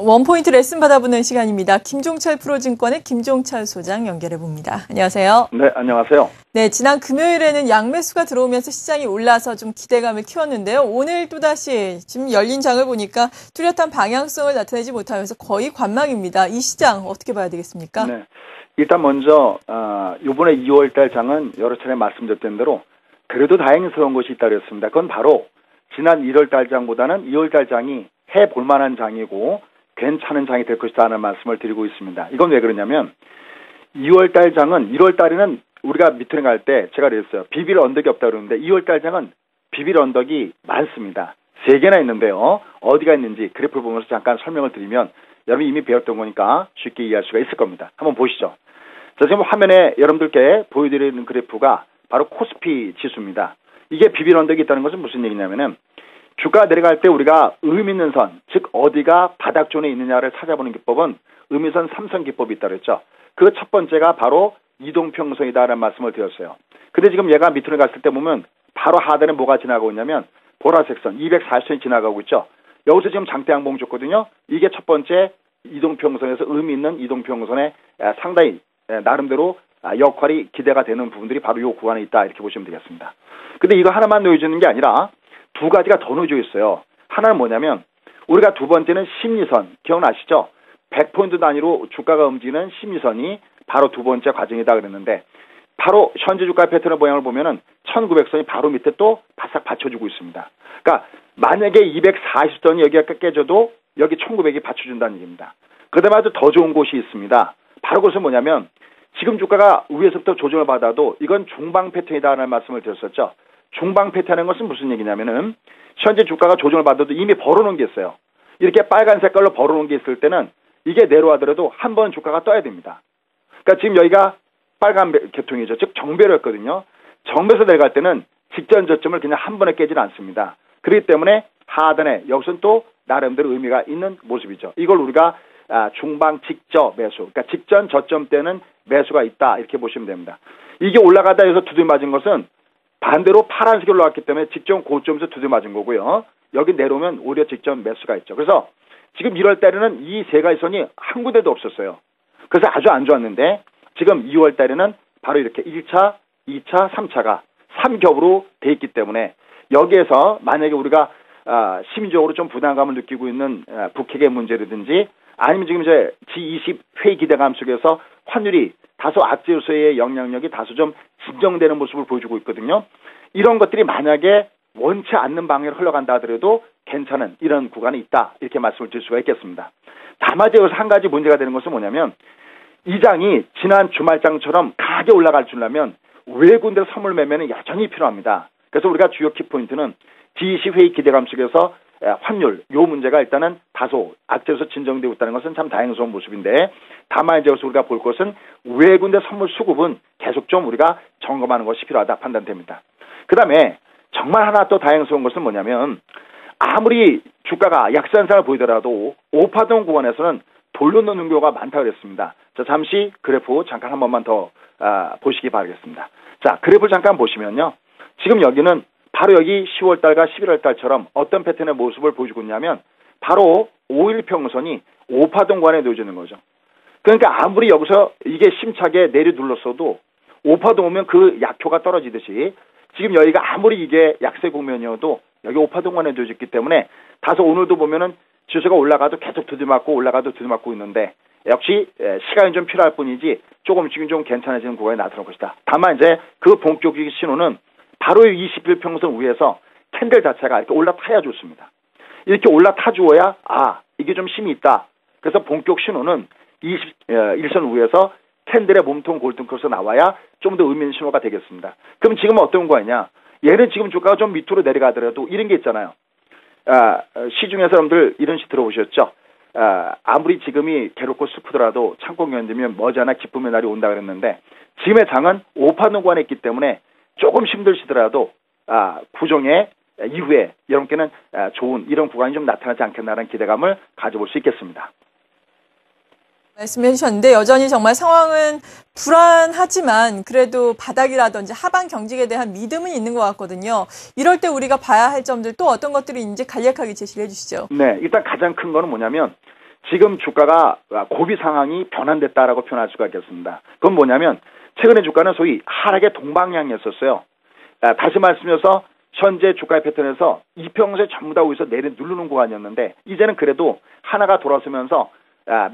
원포인트 레슨 받아보는 시간입니다. 김종철 프로증권의 김종철 소장 연결해 봅니다. 안녕하세요. 네, 안녕하세요. 네, 지난 금요일에는 양매수가 들어오면서 시장이 올라서 좀 기대감을 키웠는데요. 오늘 또다시 지금 열린 장을 보니까 뚜렷한 방향성을 나타내지 못하면서 거의 관망입니다. 이 시장 어떻게 봐야 되겠습니까? 네, 일단 먼저 이번에 2월달 장은 여러 차례 말씀드렸던 대로 그래도 다행스러운 것이 있다고 했습니다. 그건 바로 지난 1월달 장보다는 2월달 장이 해볼 만한 장이고 괜찮은 장이 될 것이다 하는 말씀을 드리고 있습니다. 이건 왜 그러냐면 2월달 장은 1월달에는 우리가 미팅을 갈 때 제가 그랬어요. 비빌 언덕이 없다고 그러는데 2월달 장은 비빌 언덕이 많습니다. 3개나 있는데요. 어디가 있는지 그래프를 보면서 잠깐 설명을 드리면 여러분이 이미 배웠던 거니까 쉽게 이해할 수가 있을 겁니다. 한번 보시죠. 자, 지금 화면에 여러분들께 보여드리는 그래프가 바로 코스피 지수입니다. 이게 비빌 언덕이 있다는 것은 무슨 얘기냐면은 주가 내려갈 때 우리가 의미 있는 선, 즉 어디가 바닥존에 있느냐를 찾아보는 기법은 의미선 3선 기법이 있다고 했죠. 그 첫 번째가 바로 이동평선이다라는 말씀을 드렸어요. 근데 지금 얘가 밑으로 갔을 때 보면 바로 하단에 뭐가 지나가고 있냐면 보라색 선 240선이 지나가고 있죠. 여기서 지금 장대 양봉 줬거든요. 이게 첫 번째 이동평선에서 의미 있는 이동평선에 상당히 나름대로 역할이 기대가 되는 부분들이 바로 이 구간에 있다 이렇게 보시면 되겠습니다. 근데 이거 하나만 놓여주는 게 아니라 두 가지가 더 놓여져 있어요. 하나는 뭐냐면 우리가 두 번째는 심리선 기억나시죠? 100포인트 단위로 주가가 움직이는 심리선이 바로 두 번째 과정이다 그랬는데 바로 현재 주가 패턴의 모양을 보면은 1900선이 바로 밑에 또 바싹 받쳐주고 있습니다. 그러니까 만약에 240선이 여기가 깨져도 여기 1900이 받쳐준다는 얘기입니다. 그다음에 더 좋은 곳이 있습니다. 바로 그것은 뭐냐면 지금 주가가 위에서부터 조정을 받아도 이건 중방 패턴이다라는 말씀을 드렸었죠. 중방 패턴인 것은 무슨 얘기냐면은 현재 주가가 조정을 받아도 이미 벌어놓은 게 있어요. 이렇게 빨간 색깔로 벌어놓은 게 있을 때는 이게 내려가더라도 한 번 주가가 떠야 됩니다. 그러니까 지금 여기가 빨간 계통이죠. 즉 정배로였거든요. 정배에서 내려갈 때는 직전 저점을 그냥 한 번에 깨지는 않습니다. 그렇기 때문에 하단에 여기서는 또 나름대로 의미가 있는 모습이죠. 이걸 우리가 중방 직저 매수, 그러니까 직전 저점 때는 매수가 있다 이렇게 보시면 됩니다. 이게 올라가다 해서 두드려 맞은 것은 반대로 파란색이 올라왔기 때문에 직전 고점에서 두드려 맞은 거고요. 여기 내려오면 오히려 직전 매수가 있죠. 그래서 지금 1월 달에는 이 세 가지 선이 한 군데도 없었어요. 그래서 아주 안 좋았는데 지금 2월 달에는 바로 이렇게 1차, 2차, 3차가 3겹으로 돼 있기 때문에 여기에서 만약에 우리가 심리적으로 좀 부담감을 느끼고 있는 북핵의 문제라든지 아니면 지금 이제 G20 회의 기대감 속에서 환율이 다소 악재 요소의 영향력이 다소 좀 진정되는 모습을 보여주고 있거든요. 이런 것들이 만약에 원치 않는 방향으로 흘러간다 하더라도 괜찮은 이런 구간이 있다 이렇게 말씀을 드릴 수가 있겠습니다. 다만 여기서 한 가지 문제가 되는 것은 뭐냐면 이 장이 지난 주말장처럼 강하게 올라갈 줄 알면 외국인들 선물 매매는 여전히 필요합니다. 그래서 우리가 주요 키포인트는 G20 회의 기대감 속에서 환율, 요 문제가 일단은 다소 악재에서 진정되고 있다는 것은 참 다행스러운 모습인데 다만 이제 우리가 볼 것은 외국인들 선물 수급은 계속 좀 우리가 점검하는 것이 필요하다 판단됩니다. 그 다음에 정말 하나 또 다행스러운 것은 뭐냐면 아무리 주가가 약세한상을 보이더라도 오파동 구간에서는 돌려놓는 경우가 많다고 그랬습니다. 자, 잠시 그래프 잠깐 한 번만 더 보시기 바라겠습니다. 자, 그래프 잠깐 보시면요. 지금 여기는 바로 여기 10월달과 11월달처럼 어떤 패턴의 모습을 보여주고 있냐면 바로 5일 평선이 오파동 구간에 놓여지는 거죠. 그러니까 아무리 여기서 이게 심차게 내려둘렀어도 오파동 오면 그 약효가 떨어지듯이 지금 여기가 아무리 이게 약세 국면이어도 여기 오파동 구간에 놓여졌기 때문에 다소 오늘도 보면은 지수가 올라가도 계속 두드맞고 올라가도 두드맞고 있는데 역시 시간이 좀 필요할 뿐이지 조금씩은 좀 괜찮아지는 구간에 나타날 것이다. 다만 이제 그 본격적인 신호는 바로 20일 평선 위에서 캔들 자체가 이렇게 올라타야 좋습니다. 이렇게 올라타 주어야 이게 좀 힘이 있다. 그래서 본격 신호는 21선 위에서 캔들의 몸통 골든크로스 나와야 좀 더 의미 있는 신호가 되겠습니다. 그럼 지금은 어떤 거냐? 얘는 지금 주가가 좀 밑으로 내려가더라도 이런 게 있잖아요. 시중에서 여러분들 이런 식 들어보셨죠? 아무리 지금이 괴롭고 슬프더라도 참고 견디면 머지않아 기쁨의 날이 온다 그랬는데 지금의 장은 오파동 구간에 있기 때문에 조금 힘들시더라도 구정의 이후에 여러분께는 좋은 이런 구간이 좀 나타나지 않겠나라는 기대감을 가져볼 수 있겠습니다. 말씀해 주셨는데 여전히 정말 상황은 불안하지만 그래도 바닥이라든지 하방 경직에 대한 믿음은 있는 것 같거든요. 이럴 때 우리가 봐야 할 점들 또 어떤 것들이 이제 간략하게 제시를 해 주시죠. 네, 일단 가장 큰 거는 뭐냐면 지금 주가가 고비 상황이 변환됐다라고 표현할 수가 있겠습니다. 그건 뭐냐면 최근에 주가는 소위 하락의 동방향이었었어요. 다시 말씀드려서 현재 주가의 패턴에서 이평선에 전부 다 오면서 내려 누르는 구간이었는데 이제는 그래도 하나가 돌아서면서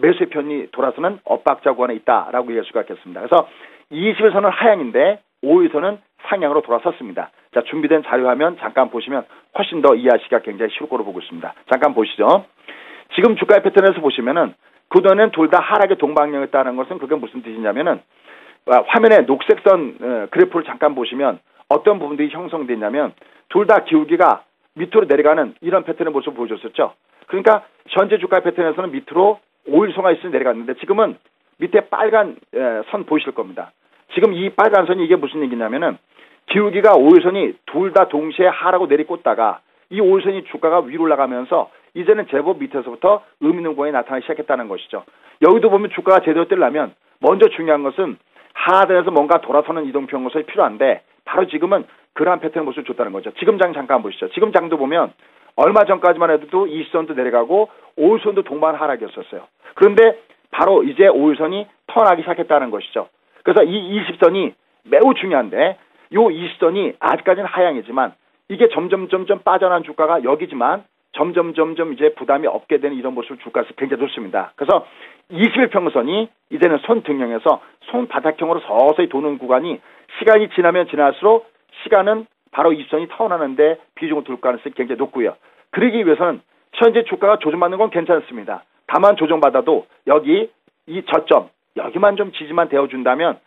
매수의 편이 돌아서는 엇박자 구간에 있다라고 얘기할 수가 있겠습니다. 그래서 20일선은 하향인데 5일선은 상향으로 돌아섰습니다. 자, 준비된 자료 화면 잠깐 보시면 훨씬 더 이해하시기가 굉장히 쉬울 거로 보고 있습니다. 잠깐 보시죠. 지금 주가의 패턴에서 보시면은 그동안은 둘 다 하락의 동방향이었다는 것은 그게 무슨 뜻이냐면은 화면에 녹색선 그래프를 잠깐 보시면 어떤 부분들이 형성되냐면 둘 다 기울기가 밑으로 내려가는 이런 패턴의 모습을 보여줬었죠. 그러니까 현재 주가의 패턴에서는 밑으로 5일선가 있으면 내려갔는데 지금은 밑에 빨간 선 보이실 겁니다. 지금 이 빨간 선이 이게 무슨 얘기냐면은 기울기가 5일선이 둘 다 동시에 하라고 내리꽂다가 이 5일선이 주가가 위로 올라가면서 이제는 제법 밑에서부터 의미 있는 구간이 나타나기 시작했다는 것이죠. 여기도 보면 주가가 제대로 뜨려면 먼저 중요한 것은 하단에서 뭔가 돌아서는 이동평균선이 필요한데 바로 지금은 그러한 패턴의 모습을 줬다는 거죠. 지금 장 잠깐 보시죠. 지금 장도 보면 얼마 전까지만 해도 20선도 내려가고 5일선도 동반 하락이었었어요. 그런데 바로 이제 5일선이 턴하기 시작했다는 것이죠. 그래서 이 20선이 매우 중요한데 이 20선이 아직까지는 하향이지만 이게 점점 빠져나간 주가가 여기지만 점점 이제 부담이 없게 되는 이런 모습을 주가에서 굉장히 좋습니다. 그래서 20일 평선이 이제는 손등형에서 손바닥형으로 서서히 도는 구간이 시간이 지나면 지날수록 시간은 바로 20선이 턴하는데 비중을 둘 가능성이 굉장히 높고요. 그러기 위해서는 현재 주가가 조정받는 건 괜찮습니다. 다만 조정받아도 여기 이 저점 여기만 좀 지지만 되어준다면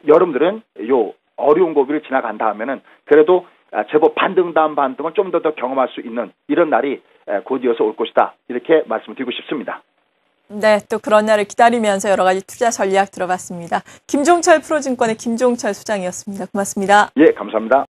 여러분들은 요 어려운 고비를 지나간 다음에는 그래도 제법 반등 다음 반등을 좀 더 경험할 수 있는 이런 날이 곧이어서 올 것이다. 이렇게 말씀드리고 싶습니다. 네, 또 그런 날을 기다리면서 여러 가지 투자 전략 들어봤습니다. 김종철 프로증권의 김종철 소장이었습니다. 고맙습니다. 예, 감사합니다.